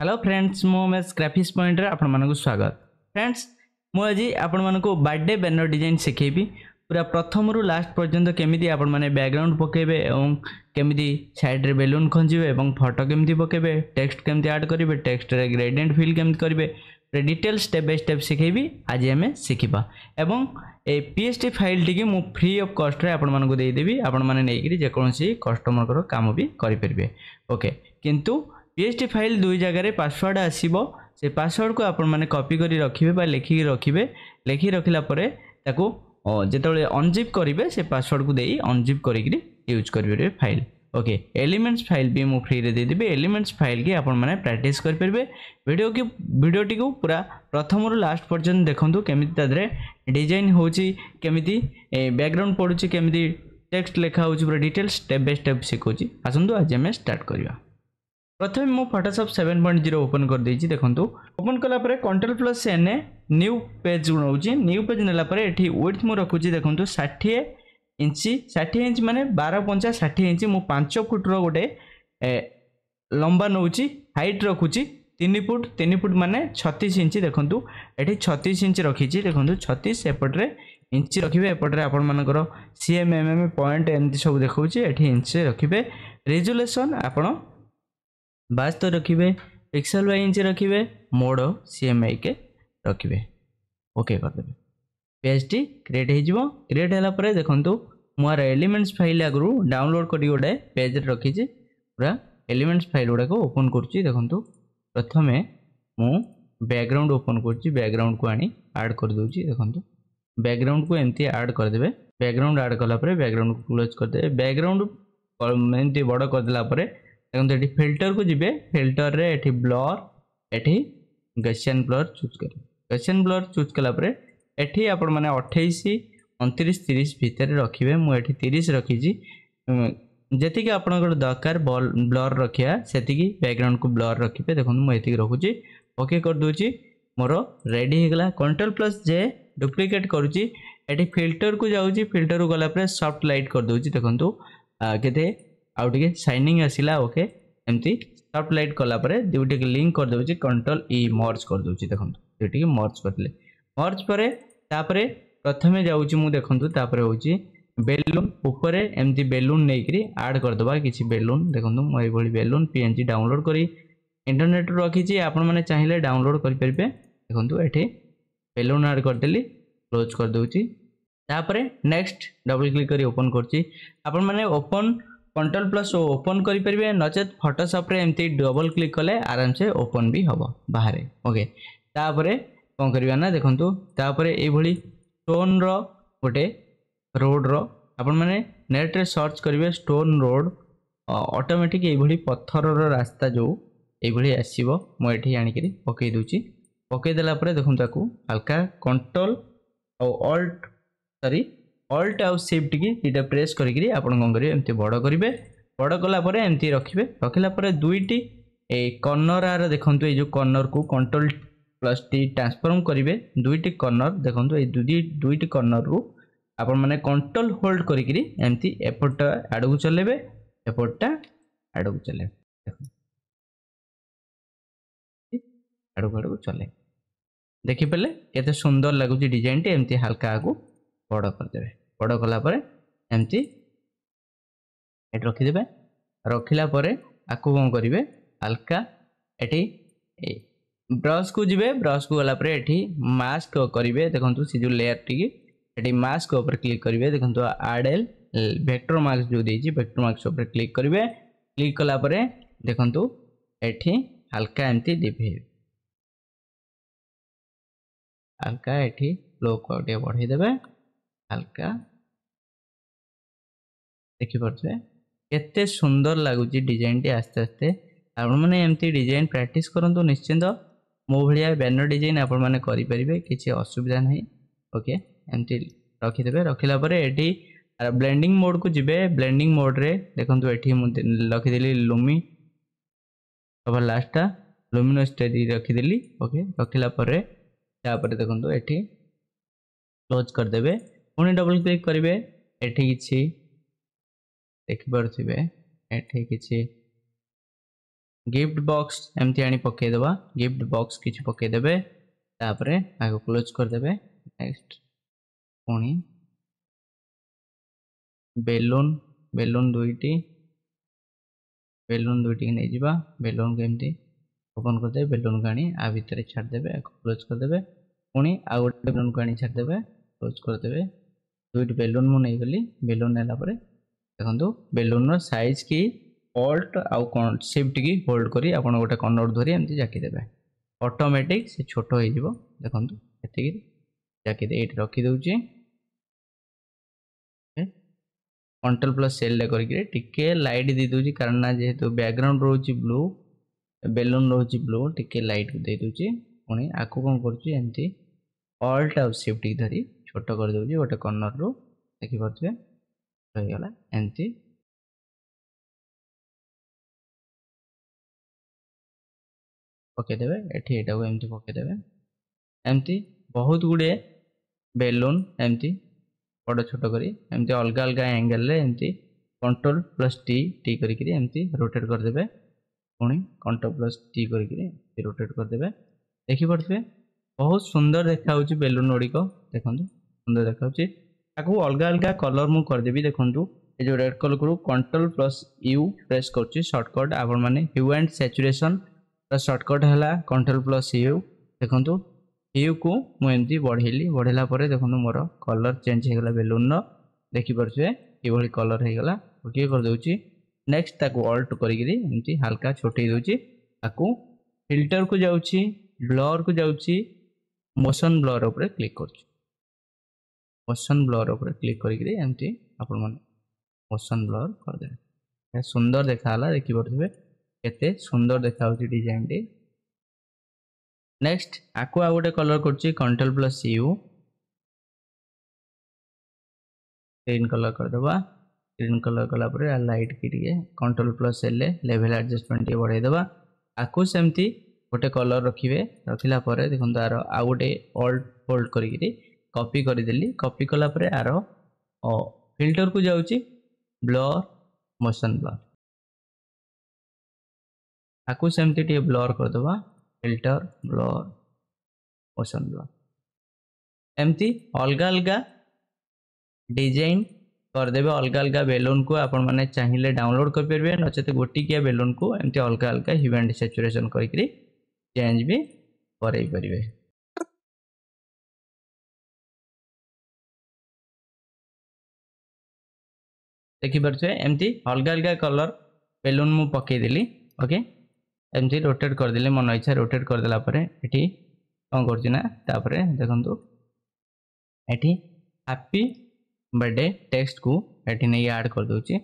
Hello friends मो S graphics point रे आपण मानक स्वागत। फ्रेंड्स मु आज आपण मानक बर्थडे बैनर डिजाइन शिखेबी पूरा प्रथम रु लास्ट पर्यंत केमिति आपण माने बैकग्राउंड पकेबे एवं केमिति साइड रे बेलून खंजीबे एवं फोटो केमिति पकेबे टेक्स्ट केमिति ऐड करिवे टेक्स्ट रे ग्रेडियंट फिल केमिति करिवे पूरा डिटेल स्टेप बाय स्टेप शिखेबी आज हमें शिखिबा एवं ए पीएसटी फाइल टी मु फ्री ऑफ कॉस्ट रे आपण मानक देई देबी आपण माने नै कि जे कोनसी कस्टमर को काम भी करि परिबे। ओके किंतु पीएसटी फाइल दुई जगह पासवर्ड आसीबो से पासवर्ड को आपण माने कॉपी करी रखिबे बा लिखि रखिबे लिखि रखिला परे ताको जेतले अनजिप करिवे से पासवर्ड को देई अनजिप करिकरी यूज करिवे फाइल। ओके एलिमेंट्स फाइल भी मु फ्री रे दे देबे एलिमेंट्स फाइल की आपण माने प्रैक्टिस कर परबे वीडियोटी को पूरा प्रथम रु लास्ट पर्यंत देखंतु केमिति तादरे डिजाइन होची केमिति बैकग्राउंड पडुची केमिति टेक्स्ट लिखा होची पूरा डिटेल स्टेप बाय स्टेप सिखोची। आसंतु आज हम स्टार्ट करिया। प्रथम मु फोटोशॉप 7.0 ओपन कर देछि देखंतु ओपन कला परे control plus N new page नउछि न्यू पेज नेला परे एठी विड्थ मु रखुछि देखंतु 60 इंच माने 12 पंचा 60 इंच मु 5 फुट रो गोटे लंबा नउछि हाइट रखुछि 3 फुट माने 36 इंच देखंतु एठी 36 इंच रखिछि देखंतु 36 एपट रे इंच रखिबे एपट रे आपण मानकर सीएमएमएम पॉइंट एंती सब देखौछि एठी इंच रखिबे रेजोल्यूशन आपण 72 रखिबे पिक्सल बाय इंच रखिबे मोड सीएमआई के रखिबे। ओके कर देबे पेजटी क्रिएट हे जिवो क्रिएट हैला परे देखंतु मोर एलिमेंट्स फाइल आगरु डाउनलोड करी गोटे पेज रे रखी छी पूरा एलिमेंट्स फाइल गुडा को ओपन करछि देखंतु प्रथमे मु बैकग्राउंड ओपन करछि बैकग्राउंड को आनी ऐड कर दोछि देखंतु बैकग्राउंड को एमती ऐड कर देबे बैकग्राउंड ऐड कला परे बैकग्राउंड को क्लोज कर देबे बैकग्राउंड एमती बड़ कर देला परे देखो ये फिल्टर को जीवे फिल्टर रे एठी ब्लर एठी गसियन ब्लर चूज कर गसियन ब्लर चूज कला परे एठी आपण माने 28 29 30 भीतर रखिबे मु एठी 30 रखी छी जेति कि आपनकर दरकार ब्लर रखिया सेति कि बैकग्राउंड को ब्लर रखिबे देखो मु एति रखु छी। ओके कर दोची मोर रेडी हे गला कंट्रोल प्लस जे डुप्लीकेट करूची एठी फिल्टर को जाउची फिल्टर को गला परे सॉफ्ट लाइट कर दोची देखंतु केते आउ टिके शाइनिंग आसिला। ओके एमती सॉफ्ट लाइट कला परे दुटी के लिंक कर दोची कंट्रोल ई मर्ज कर दोची देखंतु दुटी के मर्ज करले मर्ज परे तापरे प्रथमे जाउची मु देखंतु तापरे होची बेलून ऊपर एमती बेलून नेकरी ऐड कर दबा किछि बेलून देखंतु म ए भली बेलून पीएनजी डाउनलोड करी इंटरनेट रो रखी छी आपण माने चाहिले डाउनलोड करि परबे देखंतु एठी बेलून ऐड कर देली क्लोज कर दोची तापरे नेक्स्ट डबल क्लिक करी ओपन करची आपण माने ओपन कंट्रोल प्लस ओपन करि परिबे नचेत फोटोशॉप रे एमती डबल क्लिक कले आराम से ओपन भी हबो बाहर। ओके तापरे कोन करबा ना देखंतु तापरे ए भली स्टोन रो गोटे रोड रो आपण माने नेट रे सर्च करिवे स्टोन रोड ऑटोमेटिक ए भली पत्थर रो रास्ता जो ए भली आसीबो मो एठी आनी करी पकई दोची पकई देला परे देखंतु ताकू हल्का कंट्रोल और ऑल्ट आउ शिफ्ट की इटा प्रेस करी आपण कोन करिवे एमती बड़ करिवे बड़ कला परे एमती रखिबे रखिला परे दुईटी ए कॉर्नर आर देखंतु ए जो कॉर्नर को कंट्रोल प्लस टी ट्रांसफॉर्म करिवे दुईटी कॉर्नर देखंतु ए दुईटी कॉर्नर रू आपण माने कंट्रोल होल्ड करी एमती एपटा आडू चलेबे एपटा आडू चलेबे आडू चले देखि पले केते सुंदर लागुची डिजाइन टे एमती हल्का आगु बड़ कर देबे बड़ कला परे एमती एट रखी देबे रखिला परे आकु कोन करिवे हल्का एठी ब्रश को जिवे ब्रश को गला परे एठी मास्क करिवे देखंतु सी जो लेयर टी एठी मास्क ऊपर क्लिक करिवे देखंतु आडल वेक्टर मार्क्स जो देछि वेक्टर मार्क्स ऊपर क्लिक करिवे क्लिक कला परे देखंतु एठी हल्का एमती दिबे हल्का एठी लो कोटे बढ़ाई देबे हल्का देखि परछे केते सुंदर लागुची डिजाइन टी आस्ते आस्ते आपण माने एमती डिजाइन प्रैक्टिस करंतु निश्चिंत मो भलिया बैनर डिजाइन आपण माने करि परिबे किछि असुविधा नहीं। ओके एमती रखि देबे रखिला परे एठी ब्लेंडिंग मोड को जिबे ब्लेंडिंग मोड रे देखंतु एठी मु रखि देली लुमी अब लास्टटा लुमिनस टेरी रखि देली। ओके रखिला परे तापर देखंतु एठी क्लोज कर देबे पुणी डबल क्लिक करिवे एठी किछि देखि परथिबे एठी किछि गिफ्ट बॉक्स एमती आनी पकईदेवा गिफ्ट बॉक्स किसी पकईदेवे तापरे आगे क्लोज करदेवे नेक्स्ट पुणी बेलून बेलून दुईटी नहीं जावा बेलून को एमती ओपन करदे बेलून को आनी आ भितर छाड़देवे क्लोज करदेवे पुणी आ गोटे बेलून को आनी छाड़देवे क्लोज करदेवे दुईटी बेलून मु नहीं गली बेलून नेला परे देखो बेलून साइज की ऑल्ट आउ शिफ्ट की होल्ड करी आपण गोटे कनर धरी एमती जाकीदेवे ऑटोमेटिक से छोट हो देखो ये जाकीदे ये रखीदे कंट्रोल प्लस सेल करके लाइट दे दूची कारण जेहेतु बैकग्राउंड रोची ब्लू बेलून रोची ब्लू टिके लाइट दे दूची पुणी आकु कौन करमती ऑल्ट आउ शिफ्ट की धरी छोट कर दूची गोटे कॉर्नर रू देखिपे रहीगला एमती पकईदेवे एटी को एमती पकईदेवे एमती बहुत गुड़े बेलून एमती बड़ छोट करी एमती अलग अलग एंगल एमती कंट्रोल प्लस टी करी एमती रोटेट करदेवे पुणी कंट्रोल प्लस टी करी रोटेट करदेवे देखिपे बहुत सुंदर देखा बेलून गुड़िक देखो सुंदर देखा अलग अलग कलर मु करदेवी देखो ये जो रेड कलर को कंट्रोल प्लस यू प्रेस कर शॉर्टकट आपण मैंने ह्यू एंड सैचुरेशन शॉर्टकट है कंट्रोल प्लस यू देखो यू को मुझे बढ़ेली बढ़ेला देखो मोर कलर चेंज होगा बेलून देखिपे ये कलर होगा गोटे करदे नेक्स्ट ताकू ऑल्ट करमती हल्का छोटे दूची ताकू फिल्टर को जाऊँगी ब्लर को जाऊँगी मोशन ब्लर उपर क्लिक कर मोशन ब्लर उपर क्लिक करमती आपण मैंने मोशन ब्लर करदे सुंदर देखा देखिपे केते सुंदर देखा डिजाइन टी नेक्स्ट आकु आ गोटे कलर कर control plus U green colour करदे ग्रीन कलर कलापर लाइट की control plus L level adjustment बढ़ाईदेवा आकु सेमती गोटे कलर रखिए रखिला देखो आर आ गोटे ऑल्ट होल्ड करी कॉपी करदेली कॉपी कलापर आर फिल्टर को जाऊँगी ब्लर मोशन ब्लर आकु सेमती टे ब्लर करदे फिल्टर ब्लर मोशन ब्लर एमती अलग अलग डिजाइन करदेवे अलग अलग बेलून को आपण मैंने चाहिए डाउनलोड करेंगे नचेत गोटिकिया बेलून को एमती अलग अलग ह्यू एंड सैचुरेशन करके चेंज भी करई परिवे देखिपे एमती अलग अलग कलर बेलून मु पकईदेली ओके एमती रोटेट करदेली मन इच्छा रोटेट करदेला ये कौन कर देखो ये हैप्पी बर्थडे टेक्स्ट को ये नहीं ऐड कर दूची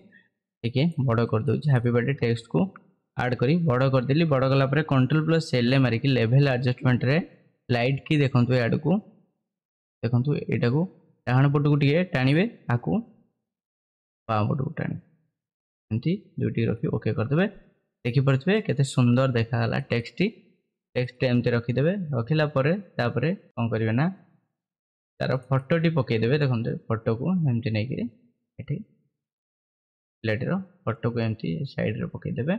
ठीक है बड़ कर दूची हैप्पी बर्थडे टेक्स्ट को ऐड करी बड़ करदेली बड़ कलापर कंट्रोल प्लस सेल मारिकी लेवल एडजस्टमेंट रे लाइट की देखो याड को देखो यहाँ को डाण पट को टाणिबे आकु बाम पट को टाणी एमती दुईटी रखी ओके करदे देखिपे केते सुंदर देखाला टेक्स्ट एमती रखीदे रखिला तापर कौन करेंगे ना तार फोटोटी पकईदेवे देखो फोटो को एमती नहीं ये प्लेटर फोटो को एमती साइड रे पकईदेवे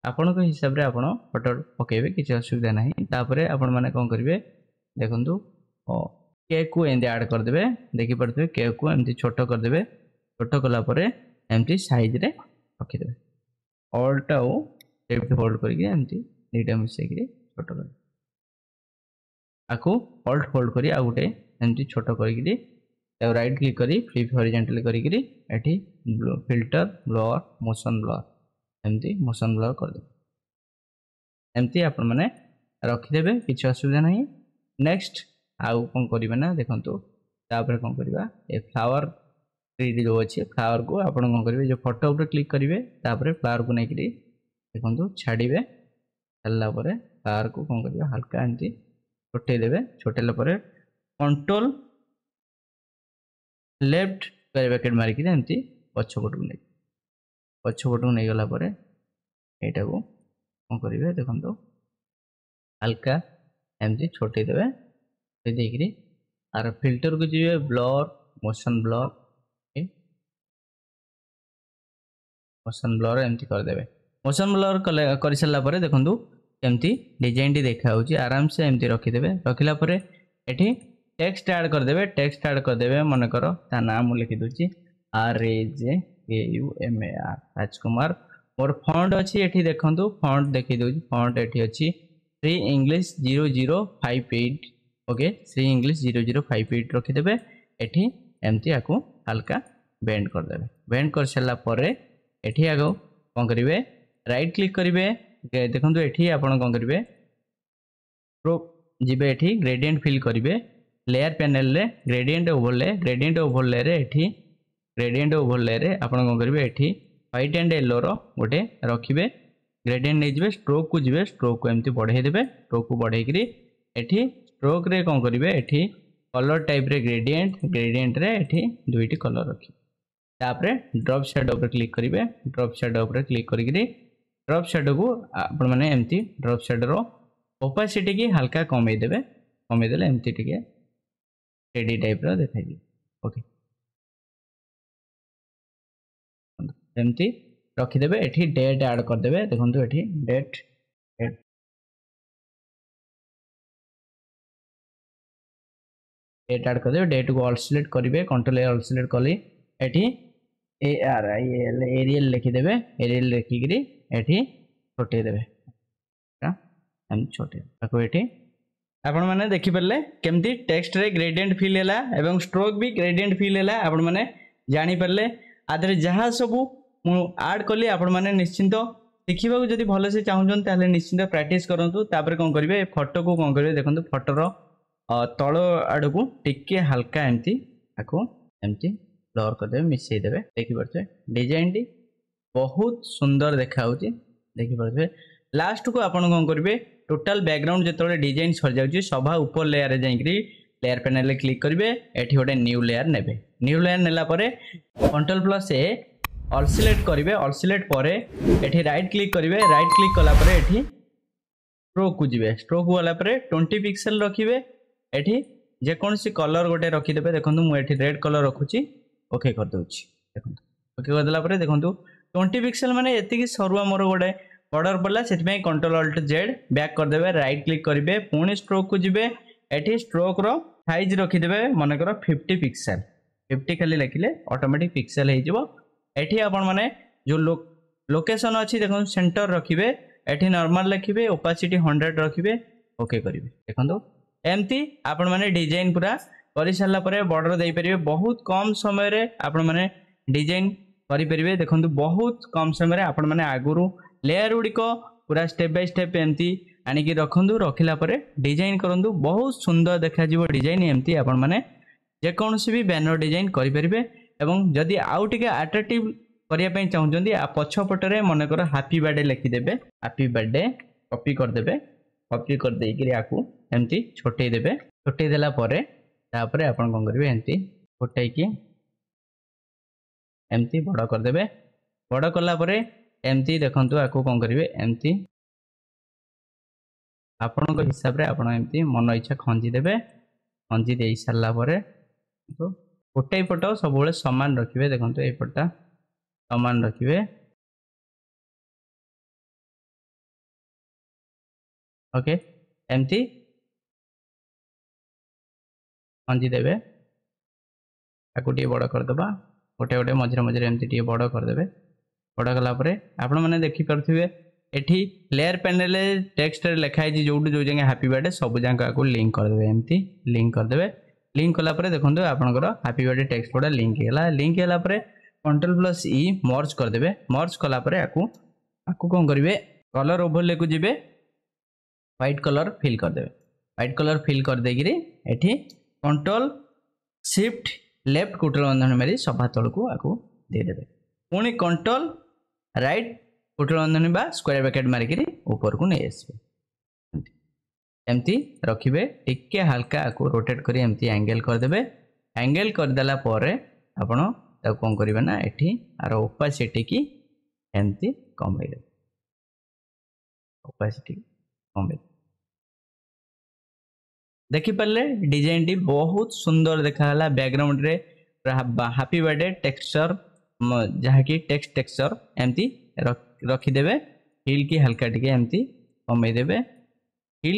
आपण हिसाब से आपण फोटो पकईबे किसी असुविधा नहीं तापर आपण मैंने कौन करेंगे देखो केक को एमती ऐड करदे देखिपे केक को एमती छोट करदे छोट कलापर एमती साइज रे रखीदे ऑल्ट आउ लेफ्ट होल्ड करके एमती दुईटा मिसेक छोट कर आकु ऑल्ट होल्ड करी आ गोटे एमती छोट करी राइट क्लिक करी फ्लिप हॉरिजॉन्टली करी एठी फिल्टर ब्लर मोशन ब्लर एमती मोशन ब्लर कर दे एमती आपण माने रखिदेवे किसी असुविधा नहीं नेक्स्ट आउ कौन करेंगे ना देखो तापर कौन करवा ए फ्लावर ट्री जो अच्छे फ्लावर को आप कौन करेंगे जो फोटो उपर क्लिक करेंगे तापर फ्लावर को लेकिन देखो छाड़े सारापर फ्लावर को कौन करवा हल्का एमती छोटेदेवे छोटेला कंट्रोल लेफ्ट ब्रैकेट मारिकी एमती पछपट को नहीं पछपट को नहीं गला यहाँ को कौन करेंगे देखो हल्का एमती छोटेदेवे देखिए आर फिल्टर को जी ब्लर मोशन ब्लर एमती करदे मोशन ब्लर कर सारापर देखूँ केमती डिजाइन टी देखा आराम से एमती रखिदे रखिला एठी टेक्स्ट ऐड करदे टेक्स्ट ऐड करदे मनकर ता नाम मुझे लिखि दूची RAJKUMAR राजकुमार मोर फॉन्ट अच्छी एठी देखंतु फॉन्ट देखि दूची फॉन्ट एठी अच्छी Shri English 0058 okay Shri English 0058 रखिदे एठी एमती आकु हल्का बेंड करदे बेंड कर सारा पर एठी आगो कौन करेंगे राइट क्लिक करेंगे देखो ये आपड़ कौन करेंगे प्रो जी ग्रेडिएंट फिल करेंगे लेयर पैनल रे ग्रेडिएंट ओवरले रे एठी ग्रेडिएंट ओवरले रे आपड़ कौन करेंगे ये व्हाइट एंड येलो रो गोटे रखिए ग्रेडिएंट नहीं जाए स्ट्रोक को जी स्ट्रोक को एमती बढ़े देवे स्ट्रोक को बढ़े एठी स्ट्रोक रे कौन करेंगे ये कलर टाइप रे ग्रेडिएंट रे एठी दुईटी कलर रखिए तापर ड्रॉप शैडो पर क्लिक करेंगे ड्रॉप शैडो पर क्लिक करी ड्रॉप शैडो को आपण मैंने एमती ड्रॉप शैडो रो ओपासिटी की हल्का कमेदेवे एमती टिके टेडी टाइप रो देखाई ओके एमती रखिदेवे एठी डेट ऐड करदेवे देखंतु एठी डेट ऐड करदेवे डेट को ऑल सिलेक्ट करेंगे कंट्रोल ऑल सिलेक्ट कली एठी ARIAL एरियल लिखिदेवे एरियल लिखिकी एठी छोटे देवे छोटे ये आपण मैंने देखिपारे केमती टेक्स्ट रे ग्रेडिएंट फिल है एवं स्ट्रोक भी ग्रेडिएंट फिल है आपण मैंने जानीपारे आदि जहाँ सब आड कली आपण मैंने निश्चिंत शिखा जब भल से चाहूँ निश्चिंत प्रैक्टिस करूँ तापर कौन करेंगे फोटो को कौन करेंगे देखो फोटोर तल आड़ को टिके हल्का एमती एमती ब्लर करदे मिसईदेवे देखिपे डिजाइन टी बहुत सुंदर देखा देखिपे लास्ट को आपन कौन करेंगे टोटाल बैकग्राउंड जो डिजाइन सर जाऊँगी सभा ऊपर लेयर जाकि लेयर पैनल क्लिक करेंगे एठी गोटे न्यू लेयर ने न्यू लेयर नेला कंट्रोल+A ऑल सिलेक्ट करेंगे ऑल सिलेक्ट पर एठी राइट क्लिक करेंगे राइट क्लिक कलापर एठी स्ट्रोक को जी स्ट्रोक गला 20 पिक्सेल रखिए एठी जेकोसी कलर गोटे रखिदे देखो मुझे रेड कलर रखुची ओके कर दूची देखो ओके करदेला देखो 20 पिक्सेल माने एतिकी सरुआ मोर गोटे बॉर्डर पड़ा से कंट्रोल+Z बैक करदे राइट क्लिक करेंगे पुणी स्ट्रोक को जी एठी स्ट्रोक रो साइज रखिदे मनकर 50 पिक्सेल 50 खाली लिखिले ऑटोमेटिक पिक्सेल हो एठी आपण माने जो लोकेशन अच्छी देखो सेंटर रखिए एठी नॉर्मल लिखिए ओपासिटी 100 रखिए ओके करेंगे देखो एमती आपण माने डिजाइन पूरा कर सारा बॉर्डर दे पारे बहुत कम समय रे आपण माने डिजाइन करेंगे देखो बहुत कम समय आपण माने आगुरु लेयर गुड़िक पूरा स्टेप बाय स्टेप एमती आनिकी रखु रखिला डिजाइन करूँ बहुत सुंदर देखा डिजाइन एमती आपण माने जेकोसी भी बैनर डिजाइन करेंगे एवं जदि आउ टे अट्राक्टिव करने चाहते पछपटे मनकर हैप्पी बर्थडे लिखिदेवे हैप्पी बर्थडे कॉपी करदे कॉपी करदे एमती छोटेदेवे छोटेदेला तापर आप कौन करेंगे एमती छोटे एमती बड़ करदे बड़ कलापर एमती देखु आपको कौन करेंगे एमती आपण हिसाब से आप मन इच्छा खंजीदेवे खंजी दे सारापर गोटे पट सब सामान रखिए देखो ये पटा सामान रखिए ओके एमती खंजी देवे आपको टे बड़ करदे गोटे गोटे मझे मझे एमती टे बड़ करदे बड़ कलापर आपण मैंने देखिपे एठी लेयर पैनल टेक्स्ट लिखाई जो जो जगह हैप्पी बर्थडे सब जगह आपको लिंक करदे एमती लिंक करदे लिंक कलापर देखो आपंकर हैप्पी बर्थडे टेक्स्ट गुड़ा लिंक है लिंक है कंट्रोल+E मर्ज करदे मर्ज कलापर आपको कौन करेंगे कलर ओवरले को जी व्हाइट कलर फिल करदे व्हाइट कलर फिल कर देगी एठी कंट्रोल+Shift लेफ्ट कुटल बंधन मारी सभा तल को आपको देदेवे पुणी कंट्रोल राइट कुटल बंधन बा स्क्वायर ब्रैकेट मारिक ऊपर को नहीं आसबे एमती रखिए टिके हल्का आपको रोटेट कर एमती एंगल करदे एंगल करदेला आपण कौन करेंगे ना एठी आर ओपासिटी की एमती कमेदे ओपासिटी कमे देखिपारे डिजाइन टी बहुत सुंदर देखा बैकग्राउंड रे हैप्पी बर्थडे टेक्सचर जहाँकि टेक्स्ट टेक्सचर एमती रखिदेवे हिल की हल्का टिके एमती कमेदेवे हिल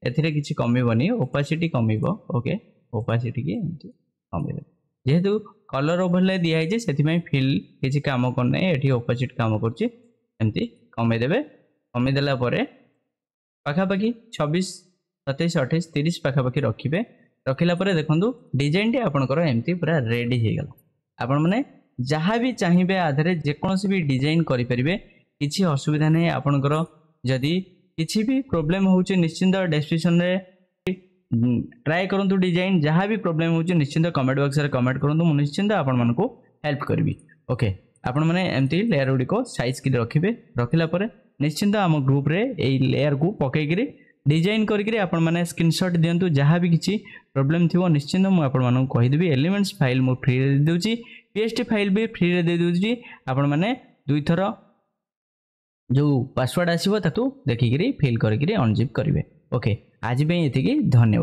एथिरे किछि कमिबनी ओपासिटी कमिबो ओके ओपासिटी की एमती कमेदेवे जेहेतु कलर ओवरले दिया है से फिल किसी काम करना ये ओपोजिट काम कर कमेदेवे कमेदेला पाखापाखि 26 27 28 30 पाखापाखि रखिए रखिला देखो डिजाइन टी आपंकर एमती पूरा रेडी हो गला आपण मैंने जहाँ भी चाहिए आधार जेकोसी भी डिजाइन करेंगे किसी असुविधा नहीं आपंकर जदि किसी भी प्रोब्लेम हो निश्चिंत डिस्क्रिप्शन ट्राए करूँ डिजाइन जहाँ भी प्रोब्लेम हो निश्चिंत कमेंट बॉक्स में कमेंट करूँ मुझे निश्चिंत आपण मानक हेल्प करी ओके आपण मैंने एमती लेयर गुड़िक साइज कि रखिए रखिला निश्चिंत आम ग्रुप रे यही लेयर को पकईकि डिजाइन करके आपण मैंने स्क्रीनशॉट दिंतु जहाँ भी किसी प्रोब्लेम थी निश्चिंत मुझे आपण मानक कहीदेवी एलिमेंट्स फाइल मुझे फ्री दे दूसरी पीएसटी फाइल भी फ्री दे दूसरी आपण मैंने 2 थर जो पासवर्ड आसो ताकू देखिकी फिल करके अनजिप करेंगे ओके आज ये धन्यवाद।